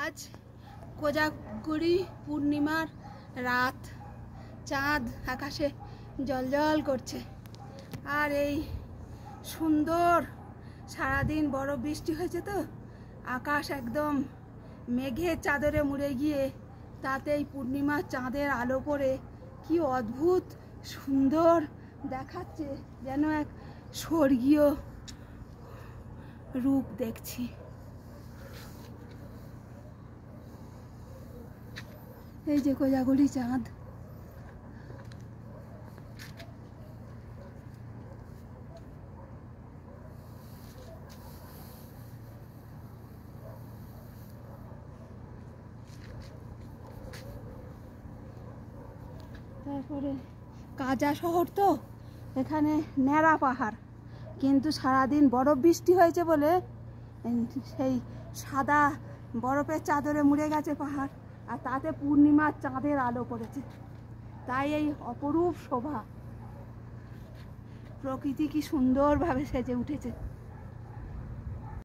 আজ কোজাগরি পূর্ণিমার রাত, চাঁদ আকাশে জ্বলজ্বল করছে। আর এই সুন্দর সারাদিন বড় বৃষ্টি হয়েছে তো আকাশ একদম মেঘের চাদরে মুড়ে গিয়ে তাতে এই পূর্ণিমার চাঁদের আলো পড়ে কি অদ্ভুত সুন্দর দেখাচ্ছে, যেন এক স্বর্গীয় রূপ দেখছি। এই যে কোজাগরি চাঁদ, তারপরে কাজা শহর তো এখানে ন্যাড়া পাহাড়, কিন্তু সারাদিন বরফ বৃষ্টি হয়েছে বলে সেই সাদা বরফের চাদরে মুড়ে গেছে পাহাড়, আর তাতে পূর্ণিমার চাঁদের আলো পড়েছে, তাই এই অপরূপ শোভা। প্রকৃতি কি সুন্দরভাবে সেজে উঠেছে।